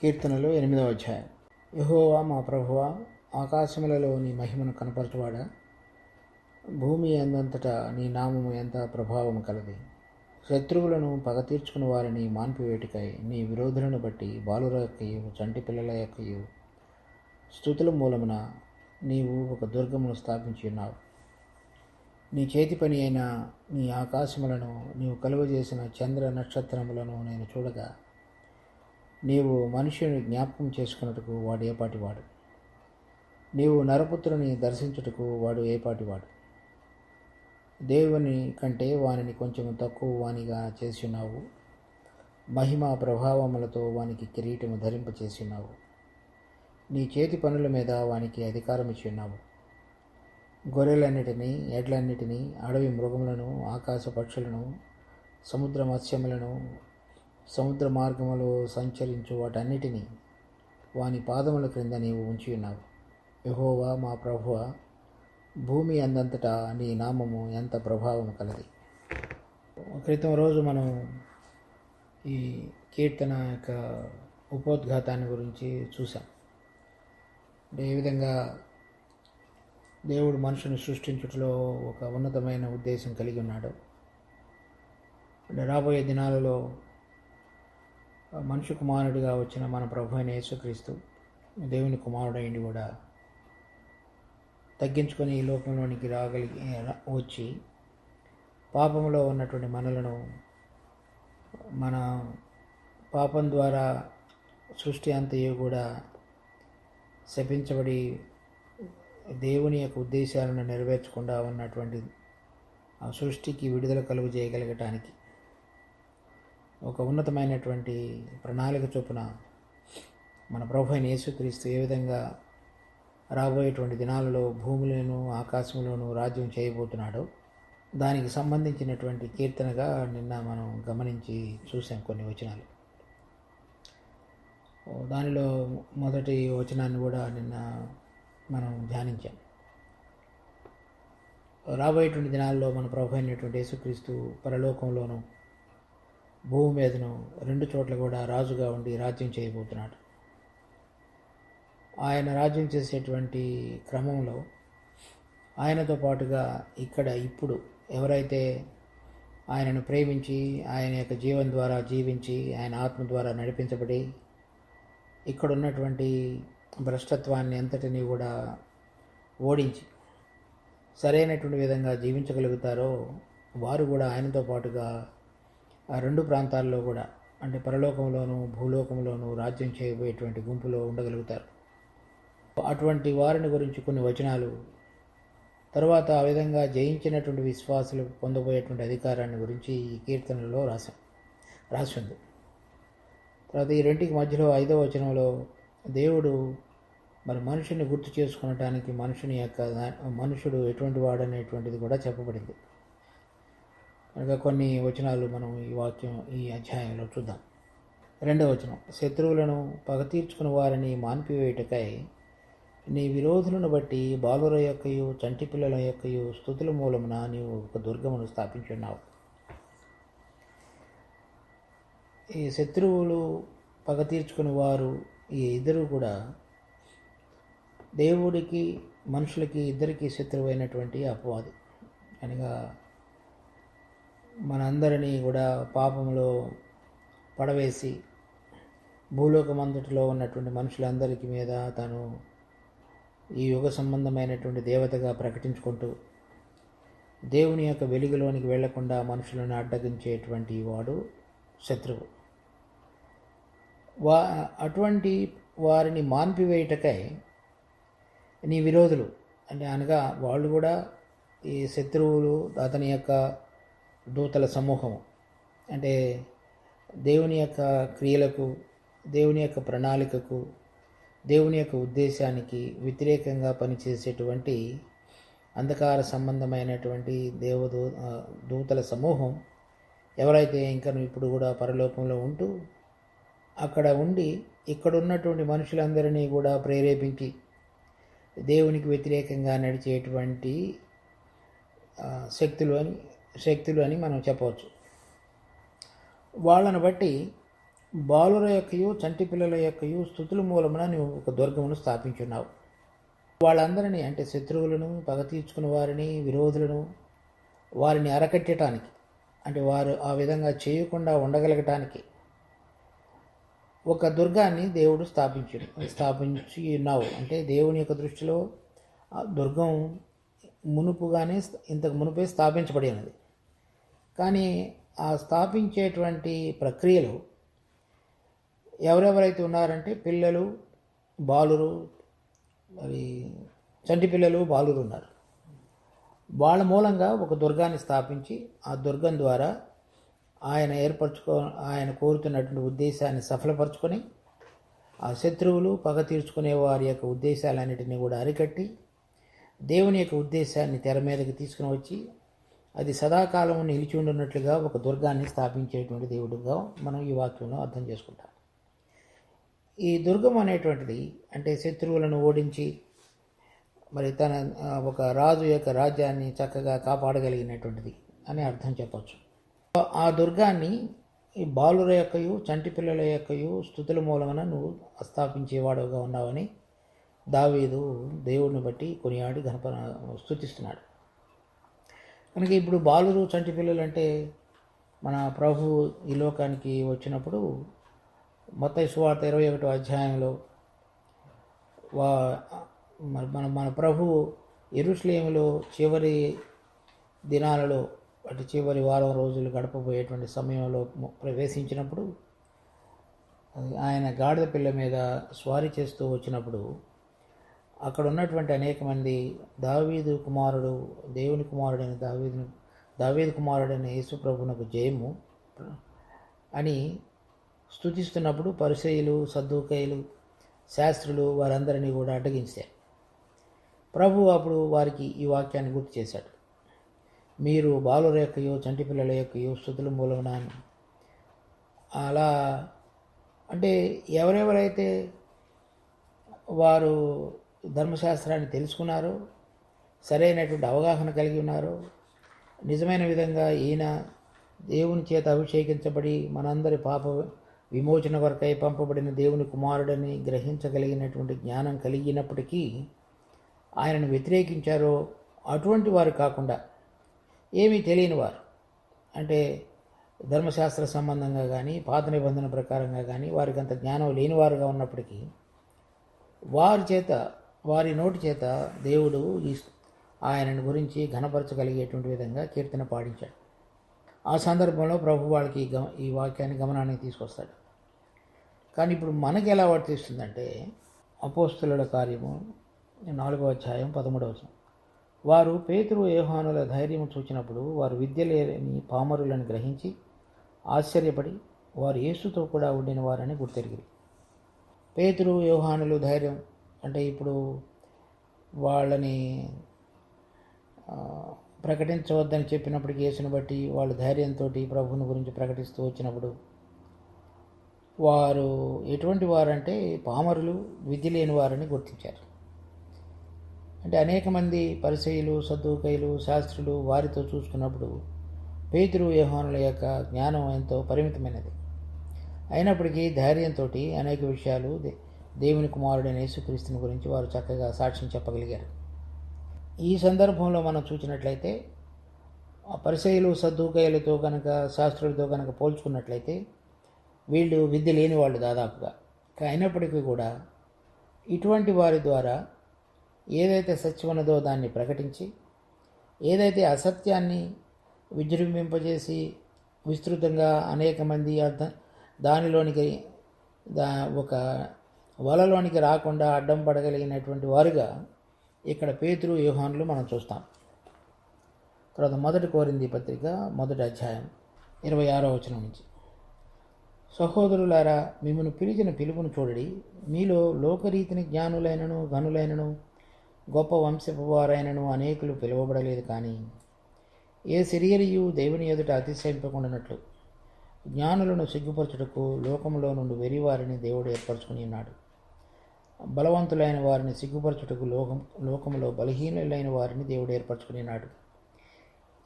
కీర్తనలు 8వ అధ్యాయం. యెహోవా మా ప్రభువా, ఆకాశములలో నీ మహిమను కనపరచువాడా, భూమి అందంతటా నీ నామము ఎంత ప్రభావము కలది. శత్రువులను పగ తీర్చుకుని వారిని మాన్పివేటికై నీ విరోధులను బట్టి బాలుర యొక్కయు చంటి పిల్లల యొక్కయు స్తుతుల మూలమున నీవు ఒక దుర్గమును స్థాపించి ఉన్నావు. నీ చేతి పని అయిన నీ ఆకాశములను నీవు కలుగజేసిన చంద్ర నక్షత్రములను నేను చూడగా, నీవు మనుష్యుని జ్ఞాపకం చేసుకున్నట్టుకు వాడు ఏపాటివాడు, నీవు నరపుత్రుని దర్శించుటకు వాడు ఏపాటివాడు. దేవుని కంటే వానిని కొంచెం తక్కువ వానిగా చేసి ఉన్నావు. మహిమ ప్రభావములతో వానికి కిరీటము ధరింపచేసి ఉన్నావు. నీ చేతి పనుల మీద వానికి అధికారం ఇచ్చి ఉన్నావు. గొర్రెలన్నిటినీ, ఎడ్లన్నిటినీ, అడవి మృగములను, ఆకాశ పక్షులను, సముద్ర మత్స్యములను, సముద్ర మార్గములో సంచరించు వాటన్నిటినీ వాని పాదముల క్రింద నీవు ఉంచి ఉన్నావు. యెహోవా మా ప్రభువా, భూమి అందంతటా నీ నామము ఎంత ప్రభావము కలది. క్రితం రోజు మనం ఈ కీర్తన యొక్క ఉపోద్ఘాతాన్ని గురించి చూసాం. అంటే ఏ విధంగా దేవుడు మనుషుని సృష్టించుటలో ఒక ఉన్నతమైన ఉద్దేశం కలిగి ఉన్నాడు. అంటే రాబోయే దినాలలో మనుషు కుమారుడిగా వచ్చిన మన ప్రభు అయిన యేసుక్రీస్తు దేవుని కుమారుడైండి కూడా తగ్గించుకొని ఈ లోకంలోనికి వచ్చి పాపంలో ఉన్నటువంటి మనలను, మన పాపం ద్వారా సృష్టి అంతయు కూడా శపించబడి దేవుని యొక్క ఉద్దేశాలను నెరవేర్చకుండా ఉన్నటువంటి ఆ సృష్టికి విడుదల కలుగు చేయగలగటానికి ఒక ఉన్నతమైనటువంటి ప్రణాళిక చొప్పున మన ప్రభు అయిన యేసుక్రీస్తు ఏ విధంగా రాబోయేటువంటి దినాలలో భూములను ఆకాశంలోనూ రాజ్యం చేయబోతున్నాడో దానికి సంబంధించినటువంటి కీర్తనగా నిన్న మనం గమనించి చూసాం కొన్ని వచనాలు. దానిలో మొదటి వచనాన్ని కూడా నిన్న మనం ధ్యానించాం. రాబోయేటువంటి దినాల్లో మన ప్రభు అయినటువంటి యేసుక్రీస్తు పరలోకంలోనూ భూమి మీదను రెండు చోట్ల కూడా రాజుగా ఉండి రాజ్యం చేయబోతున్నాడు. ఆయన రాజ్యం చేసేటువంటి క్రమంలో ఆయనతో పాటుగా ఇక్కడ ఇప్పుడు ఎవరైతే ఆయనను ప్రేమించి ఆయన యొక్క జీవం ద్వారా జీవించి ఆయన ఆత్మ ద్వారా నడిపించబడి ఇక్కడ ఉన్నటువంటి భ్రష్టత్వాన్ని అంతటినీ కూడా ఓడించి సరైనటువంటి విధంగా జీవించగలుగుతారో వారు కూడా ఆయనతో పాటుగా ఆ రెండు ప్రాంతాల్లో కూడా, అంటే పరలోకంలోనూ భూలోకంలోనూ రాజ్యం చేయబోయేటువంటి గుంపులో ఉండగలుగుతారు. అటువంటి వారిని గురించి కొన్ని వచనాలు, తర్వాత ఆ విధంగా జయించినటువంటి విశ్వాసులు పొందబోయేటువంటి అధికారాన్ని గురించి ఈ కీర్తనలో రాసి ఉంది. తర్వాత ఈ రెంటికి మధ్యలో 5వ వచనంలో దేవుడు మరి మనుషుని గుర్తు చేసుకునటానికి మనుషుడు ఎటువంటి వాడనేటువంటిది కూడా చెప్పబడింది. కనుక కొన్ని వచనాలు మనం ఈ అధ్యాయంలో చూద్దాం. 2వ వచనం, శత్రువులను పగ తీర్చుకుని వారిని మాన్పివేయుటకై నీ విరోధులను బట్టి బాలుర యొక్కయు చంటి పిల్లల యొక్కయు స్తుతుల మూలమున నీవు ఒక దుర్గమును స్థాపించున్నావు. ఈ శత్రువులు పగ తీర్చుకుని వారు ఈ ఇద్దరు కూడా దేవుడికి మనుషులకి ఇద్దరికి శత్రువైనటువంటి అపవాది. అనగా మనందరినీ కూడా పాపంలో పడవేసి భూలోకమంతటిలో ఉన్నటువంటి మనుషులందరికీ మీద తను ఈ యుగ సంబంధమైనటువంటి దేవతగా ప్రకటించుకుంటూ దేవుని యొక్క వెలుగులోనికి వెళ్లకుండా మనుషులను అడ్డగించేటువంటి వాడు శత్రువు. అటువంటి వారిని మాన్పివేయుటకై నీ విరోధులు, అనగా వాళ్ళు కూడా ఈ శత్రువులు, అతని యొక్క దూతల సమూహము, అంటే దేవుని యొక్క క్రియలకు, దేవుని యొక్క ప్రణాళికకు, దేవుని యొక్క ఉద్దేశానికి వ్యతిరేకంగా పనిచేసేటువంటి అంధకార సంబంధమైనటువంటి దూతల సమూహం ఎవరైతే ఇంకా ఇప్పుడు కూడా పరలోకంలో ఉంటూ అక్కడ ఉండి ఇక్కడ ఉన్నటువంటి మనుషులందరినీ కూడా ప్రేరేపించి దేవునికి వ్యతిరేకంగా నడిచేటువంటి శక్తులు అని మనం చెప్పవచ్చు. వాళ్ళను బట్టి బాలుర యొక్కయు చంటి పిల్లల యొక్కయు స్తుతుల మూలమున నువ్వు ఒక దుర్గమును స్థాపించున్నావు. వాళ్ళందరినీ అంటే శత్రువులను, పగ తీర్చుకున్న వారిని, విరోధులను, వారిని అరకట్టడానికి, అంటే వారు ఆ విధంగా చేయకుండా ఉండగలగటానికి ఒక దుర్గాన్ని దేవుడు స్థాపించి ఉన్నావు. అంటే దేవుని యొక్క దృష్టిలో ఆ దుర్గం మునుపుగానే ఇంతకు మునుపే స్థాపించబడి ఉన్నది. కానీ ఆ స్థాపించేటువంటి ప్రక్రియలో ఎవరెవరైతే ఉన్నారంటే పిల్లలు, బాలురు, మరి చంటి పిల్లలు, బాలురు ఉన్నారు. వాళ్ళ మూలంగా ఒక దుర్గాన్ని స్థాపించి ఆ దుర్గం ద్వారా ఆయన కోరుతున్నటువంటి ఉద్దేశాన్ని సఫలపరచుకొని ఆ శత్రువులు, పగ తీర్చుకునే వారి యొక్క ఉద్దేశాలన్నిటినీ కూడా అరికట్టి దేవుని యొక్క ఉద్దేశాన్ని తెర మీదకి తీసుకుని వచ్చి అది సదాకాలం నిలిచి ఉండున్నట్లుగా ఒక దుర్గాన్ని స్థాపించేటువంటి దేవుడుగా మనం ఈ వాక్యంలో అర్థం చేసుకుంటాం. ఈ దుర్గం అనేటువంటిది అంటే శత్రువులను ఓడించి మరి తన ఒక రాజు యొక్క రాజ్యాన్ని చక్కగా కాపాడగలిగినటువంటిది అని అర్థం చెప్పచ్చు. ఆ దుర్గాన్ని ఈ బాలుర యొక్కయు చంటి పిల్లల యొక్కయు స్తుతుల మూలమున నువ్వు స్థాపించేవాడుగా ఉన్నావని దావీదు దేవుడిని బట్టి కొనియాడి స్తుతిస్తున్నాడు. కనుక ఇప్పుడు బాలురు, చంటి పిల్లలు అంటే మన ప్రభు ఈ లోకానికి వచ్చినప్పుడు మత్తయి సువార్త 21వ అధ్యాయంలో మన ప్రభు యెరూషలేములో చివరి దినాలలో అటు చివరి వారం రోజులు గడపబోయేటువంటి సమయంలో ప్రవేశించినప్పుడు ఆయన గాడిద పిల్ల మీద స్వారీ చేస్తూ వచ్చినప్పుడు అక్కడ ఉన్నటువంటి అనేక మంది దావీదు కుమారుడు, దేవుని కుమారుడైన దావీదు కుమారుడైన యేసు ప్రభువునకు జయము అని స్తుతిస్తున్నప్పుడు పరిసయ్యులు, సద్దూకయ్యులు, శాస్త్రులు వారందరినీ కూడా అడ్డగించారు. ప్రభు అప్పుడు వారికి ఈ వాక్యాన్ని గుర్తు చేశాడు. మీరు బాలుర యొక్కయో చంటి పిల్లల యొక్కయో స్తుతుల మూలమున, అలా అంటే ఎవరెవరైతే వారు ధర్మశాస్త్రాన్ని తెలుసుకున్నారో, సరైనటువంటి అవగాహన కలిగి ఉన్నారో, నిజమైన విధంగా ఈయన దేవుని చేత అభిషేకించబడి మనందరి పాప విమోచన కొరకై పంపబడిన దేవుని కుమారుడని గ్రహించగలిగినటువంటి జ్ఞానం కలిగినప్పటికీ ఆయనను వ్యతిరేకించారో అటువంటి వారు కాకుండా ఏమీ తెలియని వారు, అంటే ధర్మశాస్త్ర సంబంధంగా కానీ పాత నిబంధన ప్రకారంగా కానీ వారికి అంత జ్ఞానం లేనివారుగా ఉన్నప్పటికీ వారి నోటి చేత దేవుడు ఆయనను గురించి ఘనపరచగలిగేటువంటి విధంగా కీర్తన పాడించాడు. ఆ సందర్భంలో ప్రభు వాళ్ళకి ఈ వాక్యాన్ని గమనానికి తీసుకొస్తాడు. కానీ ఇప్పుడు మనకి ఎలా వర్తిస్తుందంటే అపోస్తలుల కార్యము 4వ అధ్యాయం 13వ వచనం, వారు పేతురు, యోహానుల ధైర్యం చూచినప్పుడు వారు విద్య లేని పామరులను గ్రహించి ఆశ్చర్యపడి వారు యేసుతో కూడా ఉండిన వారని గుర్తెరిగిరి. పేతురు, యోహానులు ధైర్యం అంటే ఇప్పుడు వాళ్ళని ప్రకటించవద్దని చెప్పినప్పటికీ యేసుని బట్టి వాళ్ళు ధైర్యంతో ప్రభువుని గురించి ప్రకటిస్తూ వచ్చినప్పుడు వారు ఎటువంటి వారంటే పామరులు, విద్య లేని వారని గుర్తించారు. అంటే అనేక మంది పరిసయ్యులు, సద్దూకయ్యులు, శాస్త్రులు వారితో చూసుకున్నప్పుడు పేతురు, యోహానుల యొక్క జ్ఞానం ఎంతో పరిమితమైనది. అయినప్పటికీ ధైర్యంతో అనేక విషయాలు దేవుని కుమారుడైన యేసుక్రీస్తుని గురించి వారు చక్కగా సాక్ష్యం చెప్పగలిగారు. ఈ సందర్భంలో మనం చూసినట్లయితే పరిసయ్యులు, సద్దూకయ్యులతో కనుక శాస్త్రులతో కనుక పోల్చుకున్నట్లయితే వీళ్ళు విద్య లేని వాళ్ళు దాదాపుగా. అయినప్పటికీ కూడా ఇటువంటి వారి ద్వారా ఏదైతే సత్యం ఉన్నదో దాన్ని ప్రకటించి, ఏదైతే అసత్యాన్ని విజృంభింపజేసి విస్తృతంగా అనేక మంది దానిలోనికి ఒక వలలోనికి రాకుండా అడ్డం పడగలిగినటువంటి వారుగా ఇక్కడ పేతురు, యోహానులు మనం చూస్తాం. తర్వాత 1 కొరింథీ పత్రిక 1వ అధ్యాయం 26వ వచనం నుంచి, సహోదరులారా, మిమ్మల్ని పిలిచిన పిలుపును చూడడి. మీలో లోకరీతిని జ్ఞానులైనను, ఘనులైనను, గొప్ప వంశపు వారైనను అనేకులు పిలువబడలేదు. కానీ ఏ శరీరయు దేవుని ఎదుట అతిశయింపకుండానట్లు జ్ఞానులను సిగ్గుపరచుటకు లోకంలో నుండి వెరివారిని దేవుడు ఏర్పరచుకుని ఉన్నాడు. బలవంతులైన వారిని సిగ్గుపరచుటకు లోకములో బలహీనులైన వారిని దేవుడు ఏర్పరచుకుని ఉన్నాడు.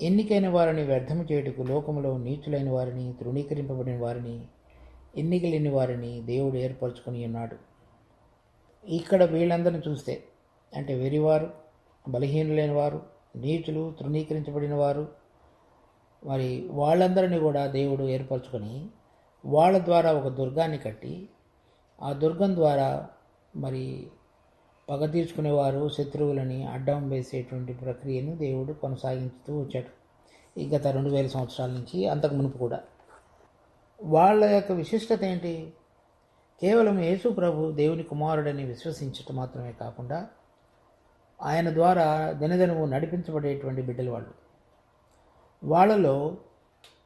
ఎన్నికైన వారిని వ్యర్థము చేయుటకు లోకములో నీచులైన వారిని, తృణీకరింపబడిన వారిని, ఎన్నిక లేని వారిని దేవుడు ఏర్పరచుకొని ఉన్నాడు. ఇక్కడ వీళ్ళందరిని చూస్తే అంటే వెరివారు, బలహీనులైన వారు, నీచులు, తృణీకరించబడిన వారు, మరి వాళ్ళందరినీ కూడా దేవుడు ఏర్పరచుకొని వాళ్ళ ద్వారా ఒక దుర్గాన్ని కట్టి ఆ దుర్గం ద్వారా మరి పగ తీర్చుకునేవారు శత్రువులని అడ్డం వేసేటువంటి ప్రక్రియను దేవుడు కొనసాగించుతూ వచ్చాడు ఈ గత 2000 సంవత్సరాల నుంచి, అంతకు మునుపు కూడా. వాళ్ళ యొక్క విశిష్టత ఏంటి? కేవలం యేసు ప్రభు దేవుని కుమారుడని విశ్వసించటం మాత్రమే కాకుండా ఆయన ద్వారా దినదినము నడిపించబడేటువంటి బిడ్డలు వాళ్ళు. వాళ్ళలో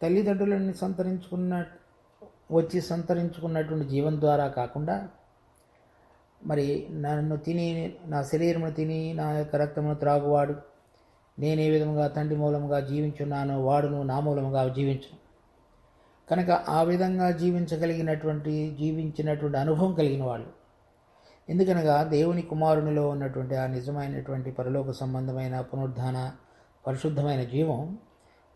తల్లిదండ్రులని సంతరించుకున్నటువంటి జీవం ద్వారా కాకుండా మరి నన్ను తిని నా శరీరమును తిని నా యొక్క రక్తమును త్రాగువాడు నేను ఏ విధంగా తండ్రి మూలముగా జీవించున్నానో వాడును నా మూలముగా జీవించును. కనుక ఆ విధంగా జీవించినటువంటి అనుభవం కలిగిన వాళ్ళు. ఎందుకనగా దేవుని కుమారునిలో ఉన్నటువంటి ఆ నిజమైనటువంటి పరలోక సంబంధమైన పునరుద్ధాన పరిశుద్ధమైన జీవం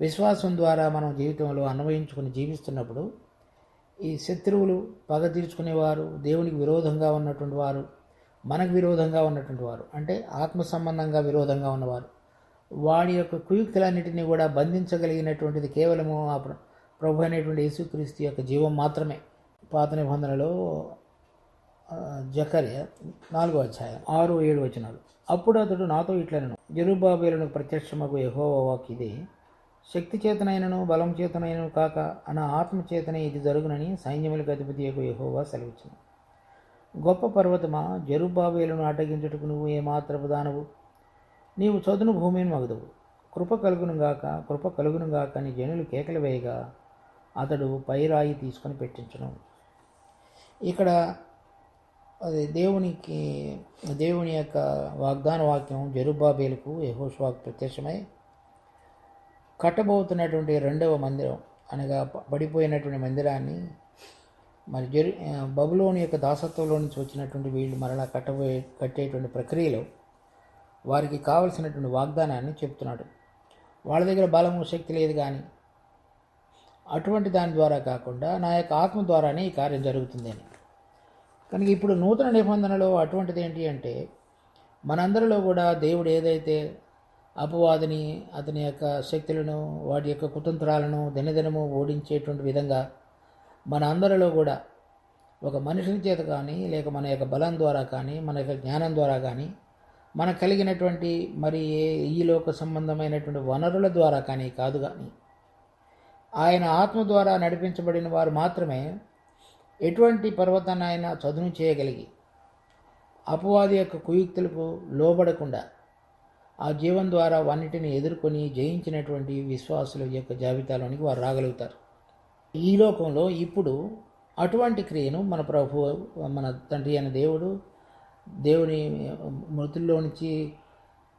విశ్వాసం ద్వారా మనం జీవితంలో అన్వయించుకుని జీవిస్తున్నప్పుడు ఈ శత్రువులు, పగ తీర్చుకునేవారు, దేవునికి విరోధంగా ఉన్నటువంటి వారు, మనకు విరోధంగా ఉన్నటువంటి వారు, అంటే ఆత్మ సంబంధంగా విరోధంగా ఉన్నవారు, వాడి యొక్క కుయుక్తులన్నిటినీ కూడా బంధించగలిగినటువంటిది కేవలము ఆ ప్రభు అనేటువంటి యేసుక్రీస్తు యొక్క జీవం మాత్రమే. పాత నిబంధనలో జకర్యా 4వ అధ్యాయం 6-7 వచనాలు. అప్పుడు అతడు నాతో ఇట్లనెను, జెరుబ్బాబెలునకు ప్రత్యక్షమగు యెహోవా వాక్కు ఇదే, శక్తి చేతనైనను బలం చేతనైనను కాక నా ఆత్మ చేతనే ఇది జరుగునని సైన్యములకు అధిపతియగు యెహోవా సెలవిచ్చును. గొప్ప పర్వతమా, జెరుబ్బాబెలును అడ్డగించుటకు నువ్వు ఏమాత్రపు దానవు? నీవు చదును భూమిని మగదువు. కృప కలుగును గాక అని జనులు కేకలు వేయగా అతడు పైరాయి తీసుకొని పెట్టించును. ఇక్కడ అది దేవుని యొక్క వాగ్దాన వాక్యం జెరుబ్బాబెలుకు యెహోషువకు ప్రత్యక్షమై కట్టబోతున్నటువంటి 2వ మందిరం అనగా పడిపోయినటువంటి మందిరాన్ని మరి బబులోని యొక్క దాసత్వంలో నుంచి వచ్చినటువంటి వీళ్ళు మరలా కట్టేటువంటి ప్రక్రియలో వారికి కావలసినటువంటి వాగ్దానాన్ని చెప్తున్నాడు. వాళ్ళ దగ్గర బలము శక్తి లేదు, కానీ అటువంటి దాని ద్వారా కాకుండా నా యొక్క ఆత్మ ద్వారానే ఈ కార్యం జరుగుతుంది అని. కనుక ఇప్పుడు నూతన నిబంధనలో అటువంటిది ఏంటి అంటే, మనందరిలో కూడా దేవుడు ఏదైతే అపవాదిని, అతని యొక్క శక్తులను, వాటి యొక్క కుతంత్రాలను దినదినము ఓడించేటువంటి విధంగా మన అందరిలో కూడా ఒక మనుషుని చేత కానీ, లేక మన యొక్క బలం ద్వారా కానీ, మన యొక్క జ్ఞానం ద్వారా కానీ, మనకు కలిగినటువంటి మరి ఈ లోక సంబంధమైనటువంటి వనరుల ద్వారా కానీ కాదు, కానీ ఆయన ఆత్మ ద్వారా నడిపించబడిన వారు మాత్రమే ఎటువంటి పర్వతాన్ని ఆయన చదును చేయగలిగి అపవాది యొక్క కుయుక్తులకు లోబడకుండా ఆ జీవం ద్వారా వాన్నిటిని ఎదుర్కొని జయించినటువంటి విశ్వాసుల యొక్క జాబితాలోనికి వారు రాగలుగుతారు. ఈ లోకంలో ఇప్పుడు అటువంటి క్రియను మన ప్రభు, మన తండ్రి అయిన దేవుని మృతుల్లో నుంచి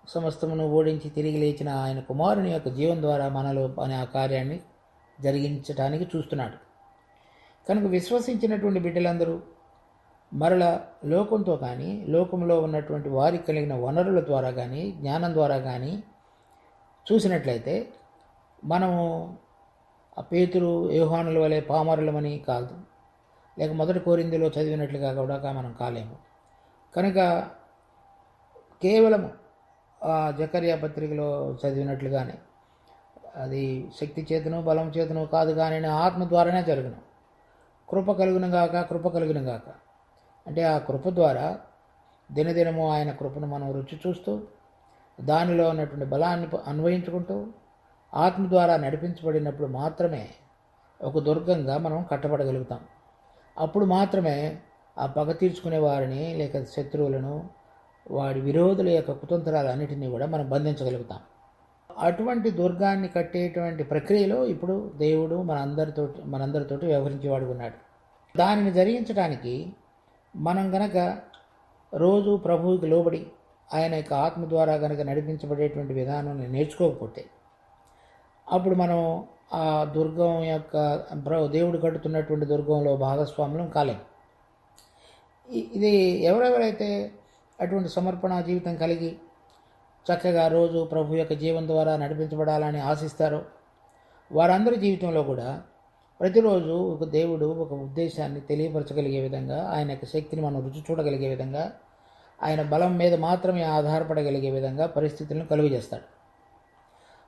సమస్తమును ఓడించి తిరిగి లేచిన ఆయన కుమారుని యొక్క జీవం ద్వారా మనలో అనే ఆ కార్యాన్ని జరిగించడానికి చూస్తున్నాడు. కనుక విశ్వసించినటువంటి బిడ్డలందరూ మరల లోకంతో కానీ, లోకంలో ఉన్నటువంటి వారికి కలిగిన వనరుల ద్వారా కానీ, జ్ఞానం ద్వారా కానీ చూసినట్లయితే మనము ఆ పేతురు, యోహానుల వలె పామరులమని కాదు, లేక మొదటి కొరింథీలో చదివినట్లుగా కూడా మనం కాలేము. కనుక కేవలం జకర్యా పత్రికలో చదివినట్లుగానే అది శక్తి చేతను బలం చేతను కాదు, కానీ ఆత్మ ద్వారానే జరుగును. కృప కలుగును గాక అంటే ఆ కృప ద్వారా దినదినము ఆయన కృపను మనం రుచి చూస్తూ, దానిలో ఉన్నటువంటి బలాన్ని అన్వయించుకుంటూ, ఆత్మ ద్వారా నడిపించబడినప్పుడు మాత్రమే ఒక దుర్గంగా మనం కట్టబడగలుగుతాం. అప్పుడు మాత్రమే ఆ పగ తీర్చుకునే వారిని, లేక శత్రువులను, వాడి విరోధుల యొక్క కుతంత్రాలన్నిటినీ కూడా మనం బంధించగలుగుతాం. అటువంటి దుర్గాన్ని కట్టేటువంటి ప్రక్రియలో ఇప్పుడు దేవుడు మనందరితోటి వ్యవహరించేవాడు ఉన్నాడు. దానిని జరిగించడానికి మనం గనక రోజు ప్రభువుకి లోబడి ఆయన యొక్క ఆత్మ ద్వారా గనక నడిపించబడేటువంటి విధానాన్ని నేర్చుకోకపోతే అప్పుడు మనం ఆ దుర్గం యొక్క దేవుడు కట్టుతున్నటువంటి దుర్గంలో భాగస్వాములం కాలేము. ఇది ఎవరెవరైతే అటువంటి సమర్పణ జీవితం కలిగి చక్కగా రోజు ప్రభు యొక్క జీవం ద్వారా నడిపించబడాలని ఆశిస్తారో వారందరి జీవితంలో కూడా ప్రతిరోజు ఒక దేవుడు ఒక ఉద్దేశాన్ని తెలియపరచగలిగే విధంగా, ఆయన యొక్క శక్తిని మనం రుచి చూడగలిగే విధంగా, ఆయన బలం మీద మాత్రమే ఆధారపడగలిగే విధంగా పరిస్థితులను కలుగజేస్తాడు.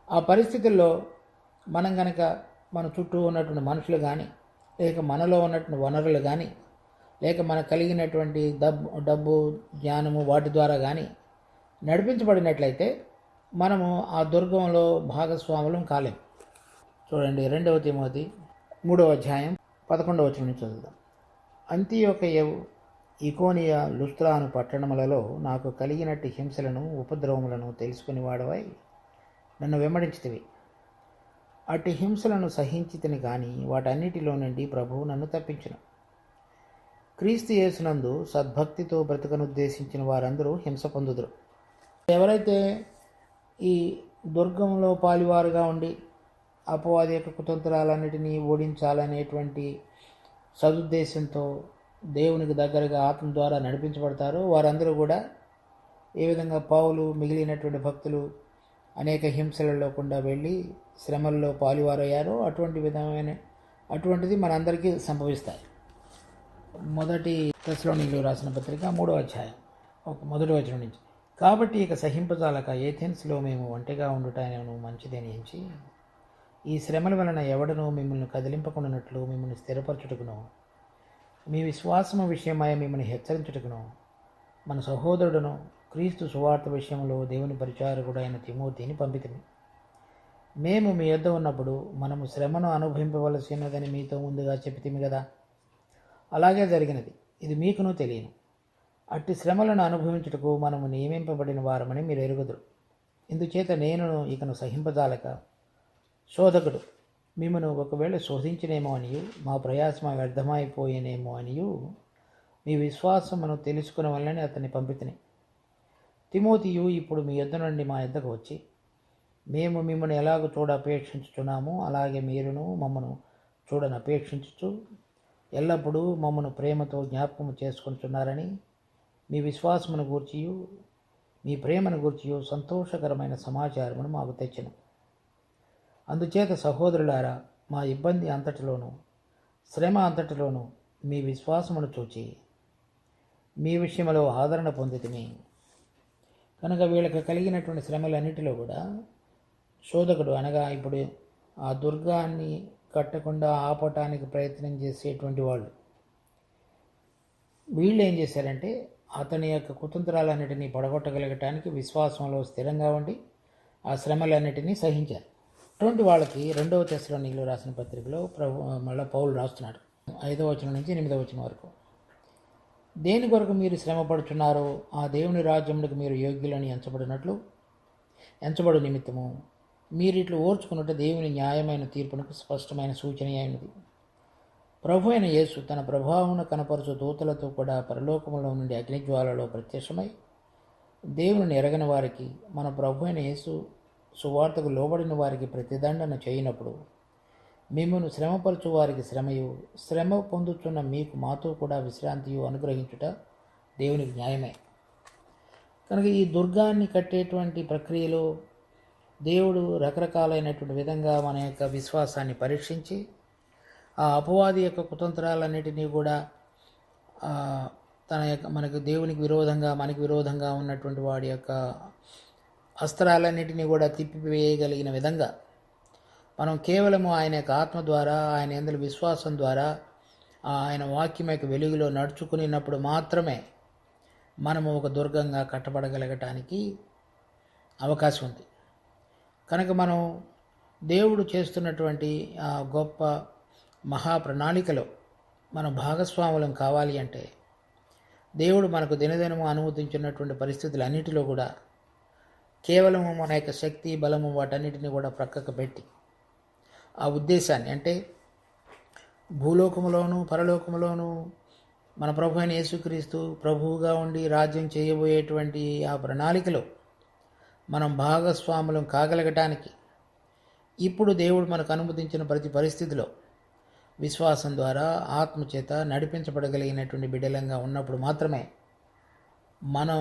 ఆ పరిస్థితుల్లో మనం కనుక మన చుట్టూ ఉన్నటువంటి మనుషులు కానీ, లేక మనలో ఉన్నటువంటి వనరులు కానీ, లేక మనకు కలిగినటువంటి డబ్బు జ్ఞానము వాటి ద్వారా కానీ నడిపించబడినట్లయితే మనము ఆ దుర్గంలో భాగస్వాములం కాలేం. చూడండి, 2 తిమోతి 3వ అధ్యాయం 11వ వచనం నుంచి చదువుదాం. అంతియొకయు, ఇకోనియ, లుస్త్రాను పట్టణములలో నాకు కలిగినట్టు హింసలను ఉపద్రవములను తెలుసుకుని వాడవై నన్ను వెంబడించితివి. అట్టి హింసలను సహించితిని కానీ వాటన్నిటిలో నుండి ప్రభువు నన్ను తప్పించును. క్రీస్తు యేసునందు సద్భక్తితో బ్రతకనుద్దేశించిన వారందరూ హింస పొందుదురు. ఎవరైతే ఈ దుర్గంలో పాలివారుగా ఉండి అపవాది యొక్క కుతంత్రాలన్నిటినీ ఓడించాలనేటువంటి సదుద్దేశంతో దేవునికి దగ్గరగా ఆత్మ ద్వారా నడిపించబడతారో వారందరూ కూడా ఏ విధంగా పౌలు మిగిలినటువంటి భక్తులు అనేక హింసలలో గుండా వెళ్ళి శ్రమల్లో పాలువారయ్యారో అటువంటిది మనందరికీ సంభవిస్తాయి. 1 తెస్సలోనికీయులకు రాసిన పత్రిక 3వ అధ్యాయం 1వ వచనం నుంచి. కాబట్టి ఇక సహింపజాలక ఏథెన్స్లో మేము ఒంటరిగా ఉండుటను మంచిదని ఎంచి ఈ శ్రమల వలన ఎవడనూ మిమ్మల్ని కదిలింపకుండానట్లు మిమ్మల్ని స్థిరపరచుటకును, మీ విశ్వాసము విషయమై మిమ్మల్ని హెచ్చరించుటకును మన సహోదరుడును క్రీస్తు సువార్త విషయంలో దేవుని పరిచారకుడు అయిన తిమోతిని పంపితిమి. మేము మీ యొద్ద ఉన్నప్పుడు మనము శ్రమను అనుభవింపవలసినదని మీతో ముందుగా చెప్పితిమి కదా. అలాగే జరిగినది. ఇది మీకును తెలియను. అట్టి శ్రమలను అనుభవించుటకు మనము నియమింపబడిన వారమని మీరు ఎరుగుదురు. ఇందుచేత నేను ఇకను సహింపజాలక శోధకుడు మిమ్మను ఒకవేళ శోధించినేమో అనియు మా ప్రయాసమ వ్యర్థమైపోయేనేమో అనియు మీ విశ్వాసమును తెలుసుకున్న వల్లనే అతన్ని పంపితిని. తిమోతియు ఇప్పుడు మీ యొద్ద నుండి మా యొద్దకు వచ్చి మేము మిమ్మల్ని ఎలాగో చూడ అపేక్షించుచున్నామో అలాగే మీరును మమ్మను చూడని అపేక్షించుచు ఎల్లప్పుడూ మమ్మను ప్రేమతో జ్ఞాపకము చేసుకుంటున్నారని మీ విశ్వాసమును గూర్చియు మీ ప్రేమను గూర్చియు సంతోషకరమైన సమాచారమును మాకు తెచ్చెను. అందుచేత సహోదరులారా, మా ఇబ్బంది అంతటిలోనూ శ్రమ అంతటిలోనూ మీ విశ్వాసమును చూచి మీ విషయంలో ఆదరణ పొందితిమి. కనుక వీళ్ళకి కలిగినటువంటి శ్రమలన్నిటిలో కూడా శోధకుడు అనగా ఇప్పుడు ఆ దుర్గాన్ని కట్టకుండా ఆపటానికి ప్రయత్నం చేసేటువంటి వీళ్ళు ఏం చేశారంటే అతని యొక్క కుతంత్రాలన్నిటినీ పడగొట్టగలగటానికి విశ్వాసంలో స్థిరంగా ఉండి ఆ శ్రమలన్నిటినీ సహించారు. అటువంటి వాళ్ళకి 2వ తెస్సలోనికీయులకు రాసిన పత్రికలో మళ్ళీ పౌలు రాస్తున్నాడు 5వ వచనం నుంచి 8వ వచనం వరకు. దేని కొరకు మీరు శ్రమపడుచున్నారో ఆ దేవుని రాజ్యములకు మీరు యోగ్యులని ఎంచబడు నిమిత్తము మీరు ఇట్లు ఓర్చుకున్నట్టు దేవుని న్యాయమైన తీర్పునకు స్పష్టమైన సూచన అయినది. ప్రభు అయిన యేసు తన ప్రభావమును కనపరచు దూతలతో కూడా పరలోకములో నుండి అగ్నిజ్వాలలో ప్రత్యక్షమై దేవుని ఎరగని వారికి మన ప్రభు అయిన యేసు సువార్తకు లోబడిన వారికి ప్రతిదండన చేయనప్పుడు మిమ్మల్ని శ్రమపరచు వారికి శ్రమయు, శ్రమ పొందుతున్న మీకు మాతో కూడా విశ్రాంతియు అనుగ్రహించుట దేవునికి న్యాయమే. కనుక ఈ దుర్గాన్ని కట్టేటువంటి ప్రక్రియలో దేవుడు రకరకాలైనటువంటి విధంగా మన యొక్క విశ్వాసాన్ని పరీక్షించి ఆ అపవాది యొక్క కుతంత్రాలన్నిటినీ కూడా తన యొక్క మనకు దేవునికి విరోధంగా మనకి విరోధంగా ఉన్నటువంటి వాడి యొక్క అస్త్రాలన్నిటినీ కూడా తిప్పివేయగలిగిన విధంగా మనం కేవలము ఆయన యొక్క ఆత్మ ద్వారా ఆయన యందు విశ్వాసం ద్వారా ఆయన వాక్యం యొక్క వెలుగులో నడుచుకున్నప్పుడు మాత్రమే మనము ఒక దుర్గంగా కట్టబడగలగటానికి అవకాశం ఉంది. కనుక మనం దేవుడు చేస్తున్నటువంటి ఆ గొప్ప మహాప్రణాళికలో మనం భాగస్వాములం కావాలి అంటే దేవుడు మనకు దినదినము అనుమతించినటువంటి పరిస్థితులన్నిటిలో కూడా కేవలము మన యొక్క శక్తి బలము వాటన్నిటిని కూడా ప్రక్కకు పెట్టి ఆ ఉద్దేశాన్ని అంటే భూలోకములోను పరలోకములోను మన ప్రభు అయిన యేసుక్రీస్తు ప్రభువుగా ఉండి రాజ్యం చేయబోయేటువంటి ఆ ప్రణాళికలో మనం భాగస్వాములం కాగలగటానికి ఇప్పుడు దేవుడు మనకు అనుమతించిన ప్రతి పరిస్థితిలో విశ్వాసం ద్వారా ఆత్మచేత నడిపించబడగలిగినటువంటి బిడ్డలంగా ఉన్నప్పుడు మాత్రమే మనం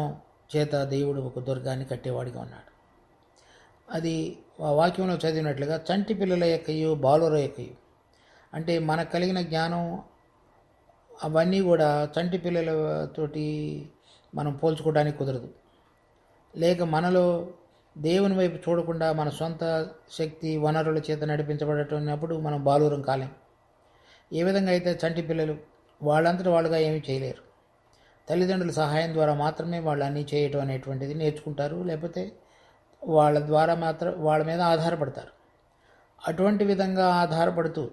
చేత దేవుడు ఒక దుర్గాన్ని కట్టేవాడిగా ఉన్నాడు. అది వాక్యంలో చదివినట్లుగా చంటి పిల్లల యొక్కయు బాలుర యొక్కయు అంటే మనకు కలిగిన జ్ఞానం అవన్నీ కూడా చంటి పిల్లలతోటి మనం పోల్చుకోవడానికి కుదరదు. లేక మనలో దేవుని వైపు చూడకుండా మన సొంత శక్తి వనరుల చేత నడిపించబడేటప్పుడు మనం బాలురం కాలేం. ఏ విధంగా అయితే చంటి పిల్లలు వాళ్ళంతట వాళ్ళుగా ఏమీ చేయలేరు. తల్లిదండ్రుల సహాయం ద్వారా మాత్రమే వాళ్ళు అన్నీ చేయటం అనేటువంటిది నేర్చుకుంటారు. లేకపోతే వాళ్ళ మీద ఆధారపడతారు. అటువంటి విధంగా ఆధారపడుతూ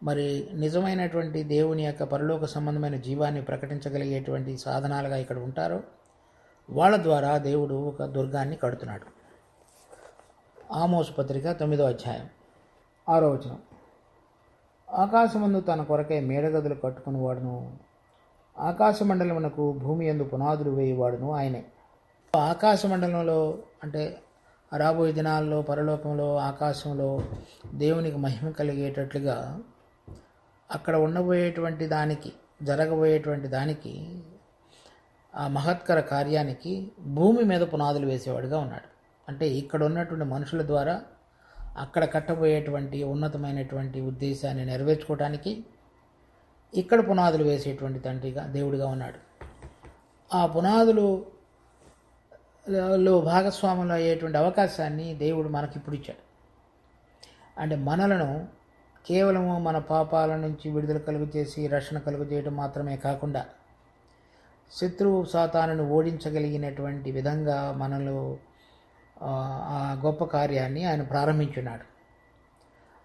మరి నిజమైనటువంటి దేవుని యొక్క పరలోక సంబంధమైన జీవాన్ని ప్రకటించగలిగేటువంటి సాధనాలుగా ఇక్కడ ఉంటారో వాళ్ళ ద్వారా దేవుడు ఒక దుర్గాన్ని కడుతున్నాడు. ఆమోసు పత్రిక 9వ అధ్యాయం 6వ వచనం. ఆకాశమందు తన కొరకై మేడగదులు కట్టుకుని వాడును, ఆకాశ మండలమునకు భూమి యందు పునాదులు వేయువాడును ఆయనే. ఆకాశ మండలంలో అంటే రాబోయే దినాల్లో పరలోకంలో ఆకాశంలో దేవునికి మహిమ కలిగేటట్లుగా అక్కడ ఉండబోయేటువంటి దానికి జరగబోయేటువంటి దానికి ఆ మహత్కర కార్యానికి భూమి మీద పునాదులు వేసేవాడుగా ఉన్నాడు. అంటే ఇక్కడ ఉన్నటువంటి మనుషుల ద్వారా అక్కడ కట్టబోయేటువంటి ఉన్నతమైనటువంటి ఉద్దేశాన్ని నెరవేర్చుకోవడానికి ఇక్కడ పునాదులు వేసేటువంటి తండ్రిగా దేవుడిగా ఉన్నాడు. ఆ పునాదులలో భాగస్వాములు అయ్యేటువంటి అవకాశాన్ని దేవుడు మనకిప్పుడు ఇచ్చాడు. అంటే మనలను కేవలము మన పాపాల నుంచి విడుదల కలుగు చేసి రక్షణ కలుగు చేయడం మాత్రమే కాకుండా శత్రువు సాతానును ఓడించగలిగినటువంటి విధంగా మనలో ఆ గొప్ప కార్యాన్ని ఆయన ప్రారంభించున్నాడు.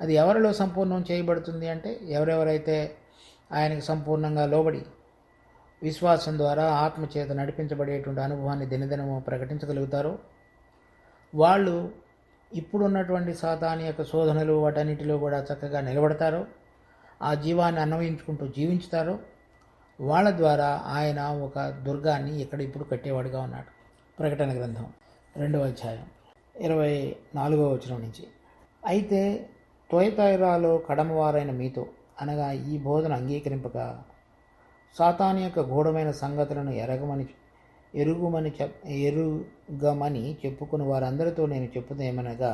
అది ఎవరిలో సంపూర్ణం చేయబడుతుంది అంటే ఎవరెవరైతే ఆయనకు సంపూర్ణంగా లోబడి విశ్వాసం ద్వారా ఆత్మచేత నడిపించబడేటువంటి అనుభవాన్ని దినదినము ప్రకటించగలుగుతారో వాళ్ళు ఇప్పుడున్నటువంటి సాతాను యొక్క శోధనలు వాటన్నిటిలో కూడా చక్కగా నిలబడతారో, ఆ జీవాన్ని అన్వయించుకుంటూ జీవించుతారో వాళ్ళ ద్వారా ఆయన ఒక దుర్గాన్ని ఇక్కడ ఇప్పుడు కట్టేవాడుగా ఉన్నాడు. ప్రకటన గ్రంథం 2వ అధ్యాయం 24వ వచనం నుంచి. అయితే తొయతైరాలో కడమవారైన మీతో అనగా ఈ బోధన అంగీకరింపక సాతాను యొక్క గూఢమైన సంగతులను ఎరుగమని చెప్పుకుని వారందరితో నేను చెప్పుదేమనగా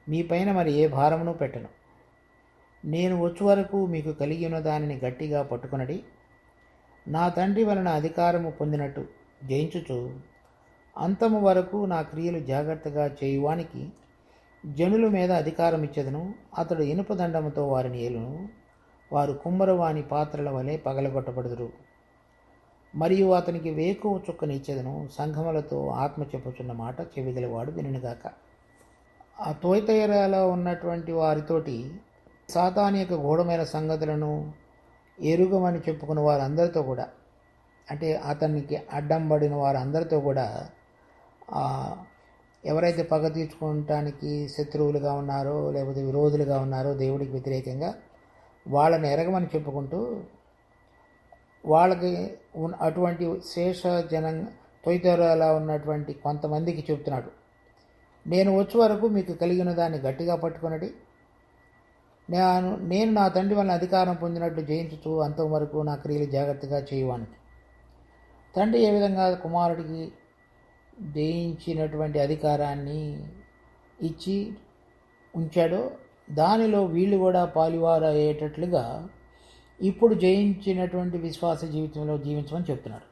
మీ పైన మరి ఏ భారమును పెట్టను. నేను వచ్చు వరకు మీకు కలిగి ఉన్న దానిని గట్టిగా పట్టుకొనడి. నా తండ్రి వలన అధికారము పొందినట్టు జయించుచు అంతము వరకు నా క్రియలు జాగ్రత్తగా చేయువానికి జనుల మీద అధికారం ఇచ్చెదను. అతడు ఇనుప దండముతో వారిని ఏలును. వారు కుమ్మరవాని పాత్రల వలె పగలగొట్టబడుదురు. మరియు అతనికి వేకువ చుక్కని ఇచ్చేదను. సంఘములతో ఆత్మ చెప్పుచున్న మాట చెవిగలవాడు వినుగాక. ఆ తోయతైరాలో ఉన్నటువంటి వారితోటి సాతాను యొక్క గూఢమైన సంగతులను ఎరుగమని చెప్పుకున్న వారందరితో కూడా, అంటే అతనికి అడ్డం పడిన వారందరితో కూడా ఎవరైతే పగ తీర్చుకోవటానికి శత్రువులుగా ఉన్నారో లేకపోతే విరోధులుగా ఉన్నారో దేవుడికి వ్యతిరేకంగా వాళ్ళని ఎరగమని చెప్పుకుంటూ వాళ్ళకి అటువంటి శేష తొయతైరాలో ఉన్నటువంటి కొంతమందికి చెప్తున్నాడు, నేను వచ్చే వరకు మీకు కలిగిన దాన్ని గట్టిగా పట్టుకొనడి. నేను నా తండ్రి వలన అధికారం పొందినట్టు జయించుచు అంతవరకు నా క్రియలు జాగ్రత్తగా చేయువానికి. తండ్రి ఏ విధంగా కుమారుడికి జయించినటువంటి అధికారాన్ని ఇచ్చి ఉంచాడో దానిలో వీళ్ళు కూడా పాలువారు అయ్యేటట్లుగా ఇప్పుడు జయించినటువంటి విశ్వాస జీవితంలో జీవించమని చెప్తున్నాడు.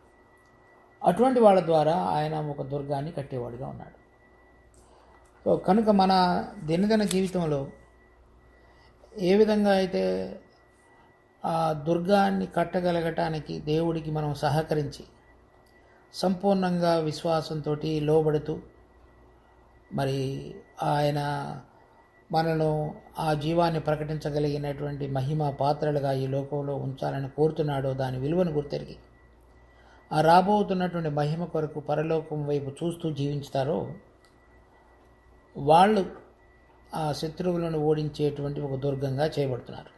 అటువంటి వాళ్ళ ద్వారా ఆయన ఒక దుర్గాన్ని కట్టేవాడుగా ఉన్నాడు. సో కనుక మన దినదిన జీవితంలో ఏ విధంగా అయితే ఆ దుర్గాన్ని కట్టగలగటానికి దేవుడికి మనం సహకరించి సంపూర్ణంగా విశ్వాసంతో లోబడుతూ మరి ఆయన మనను ఆ జీవాన్ని ప్రకటించగలిగినటువంటి మహిమ పాత్రలుగా ఈ లోకంలో ఉంచాలని కోరుతున్నాడో దాని విలువను గుర్తెరిగి ఆ రాబోతున్నటువంటి మహిమ కొరకు పరలోకం వైపు చూస్తూ జీవించుతారో వాళ్ళు ఆ శత్రువులను ఓడించేటువంటి ఒక దుర్గంగా చేయబడుతున్నారు.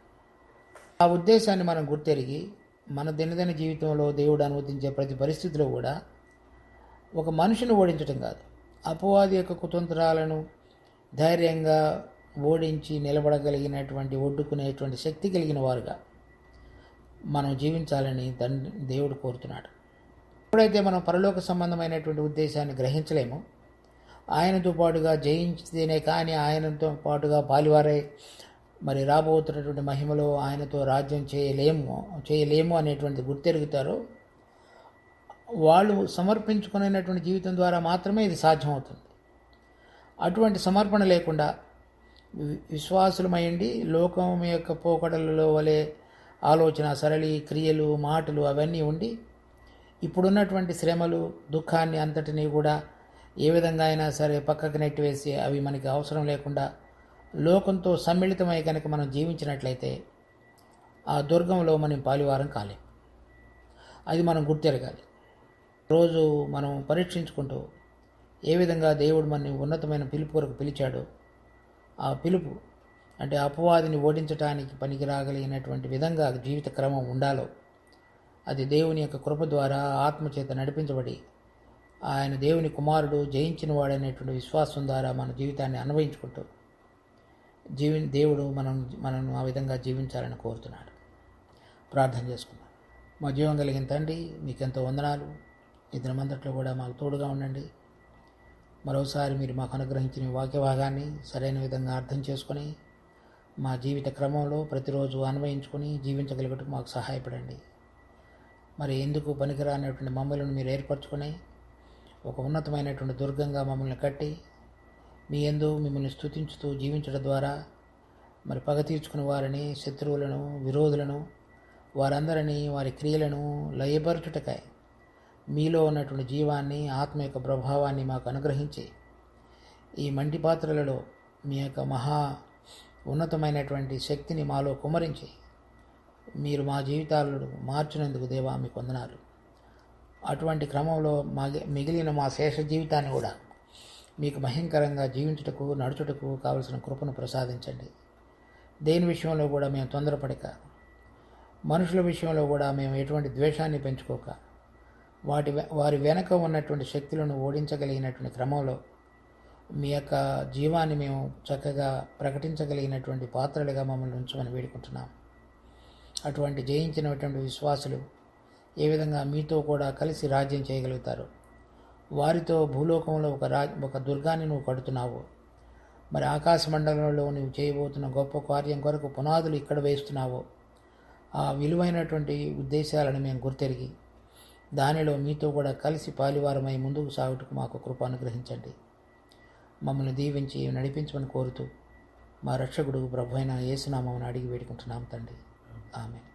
ఆ ఉద్దేశాన్ని మనం గుర్తెరిగి మన దినదిన జీవితంలో దేవుడు అనుమతించే ప్రతి పరిస్థితిలో కూడా ఒక మనిషిని ఓడించడం కాదు, అపవాది యొక్క కుతంత్రాలను ధైర్యంగా ఓడించి నిలబడగలిగినటువంటి ఒడ్డుకునేటువంటి శక్తి కలిగిన వారుగా మనం జీవించాలని దేవుడు కోరుతున్నాడు. ఎప్పుడైతే మనం పరలోక సంబంధమైనటువంటి ఉద్దేశాన్ని గ్రహించలేమో, ఆయనతో పాటుగా జయించితేనే కానీ ఆయనతో పాటుగా పాలువారై మరి రాబోతున్నటువంటి మహిమలో ఆయనతో రాజ్యం చేయలేము అనేటువంటి గుర్తెరుగుతారో వాళ్ళు సమర్పించుకునేటువంటి జీవితం ద్వారా మాత్రమే ఇది సాధ్యమవుతుంది. అటువంటి సమర్పణ లేకుండా విశ్వాసులమైండి లోకం యొక్క పోకడలలో వలె ఆలోచన సరళి క్రియలు మాటలు అవన్నీ ఉండి ఇప్పుడున్నటువంటి శ్రమలు దుఃఖాన్ని అంతటినీ కూడా ఏ విధంగా అయినా సరే పక్కకు నెట్టివేసి అవి మనకి అవసరం లేకుండా లోకంతో సమ్మిళితమై కనుక మనం జీవించినట్లయితే ఆ దుర్గంలో మనం పాలివారం కాలేం. అది మనం గుర్తెరగాలి. రోజు మనం పరీక్షించుకుంటూ ఏ విధంగా దేవుడు మనని ఉన్నతమైన పిలుపు కొరకు పిలిచాడో ఆ పిలుపు అంటే అపవాదిని ఓడించడానికి పనికి రాగలిగినటువంటి విధంగా జీవిత క్రమం ఉండాలో అది దేవుని యొక్క కృప ద్వారా ఆత్మచేత నడిపించబడి ఆయన దేవుని కుమారుడు జయించిన వాడనేటువంటి విశ్వాసం ద్వారా మన జీవితాన్ని అన్వయించుకుంటూ దేవుడు మనను ఆ విధంగా జీవించాలని కోరుతున్నాడు. ప్రార్థన చేసుకున్నాం. మా జీవం కలిగిన తండ్రి, మీకెంతో వందనాలు. ఈ దినమంతట్లో కూడా మాకు తోడుగా ఉండండి. మరోసారి మీరు మాకు అనుగ్రహించిన వాక్య భాగాన్ని సరైన విధంగా అర్థం చేసుకొని మా జీవిత క్రమంలో ప్రతిరోజు అన్వయించుకొని జీవించగలిగటం మాకు సహాయపడండి. మరి ఎందుకు పనికిరానటువంటి మమ్మల్ని మీరు ఏర్పరచుకొని ఒక ఉన్నతమైనటువంటి దుర్గంగా మమ్మల్ని కట్టి మీ యందు మిమ్మల్ని స్తుతించుతూ జీవించడం ద్వారా మరి పగ తీర్చుకుని వారిని, శత్రువులను, విరోధులను, వారందరినీ వారి క్రియలను లయపరచుటకాయ మీలో ఉన్నటువంటి జీవాన్ని, ఆత్మ యొక్క ప్రభావాన్ని మాకు అనుగ్రహించి ఈ మంటి పాత్రలలో మీ యొక్క మహా ఉన్నతమైనటువంటి శక్తిని మాలో కుమ్మరించి మీరు మా జీవితాలను మార్చినందుకు దేవా మీకు వందనాలు. అటువంటి క్రమంలో మిగిలిన మా శేష జీవితాన్ని కూడా మీకు మహింకరంగా జీవించుటకు నడుచుటకు కావలసిన కృపను ప్రసాదించండి. దేని విషయంలో కూడా మేము తొందరపడక, మనుషుల విషయంలో కూడా మేము ఎటువంటి ద్వేషాన్ని పెంచుకోక, వారి వెనక ఉన్నటువంటి శక్తులను ఓడించగలిగినటువంటి క్రమంలో మీ యొక్క జీవాన్ని మేము చక్కగా ప్రకటించగలిగినటువంటి పాత్రలుగా మమ్మల్ని ఉంచమని వేడుకుంటున్నాం. అటువంటి జయించినటువంటి విశ్వాసులు ఏ విధంగా మీతో కూడా కలిసి రాజ్యం చేయగలుగుతారు, వారితో భూలోకంలో ఒక దుర్గాన్ని నువ్వు కడుతున్నావు, మరి ఆకాశ మండలంలో నువ్వు చేయబోతున్న గొప్ప కార్యం కొరకు పునాదులు ఇక్కడ వేస్తున్నావు. ఆ విలువైనటువంటి ఉద్దేశాలను మేము గుర్తెరిగి దానిలో మీతో కూడా కలిసి పాలివారమై ముందుకు సాగుటకు మాకు కృప అనుగ్రహించండి. మమ్మల్ని దీవించి నడిపించమని కోరుతూ మా రక్షకుడు ప్రభు అయిన యేసు నామమున అడిగి వేడుకుంటున్నాం తండ్రి. ఆమేన్.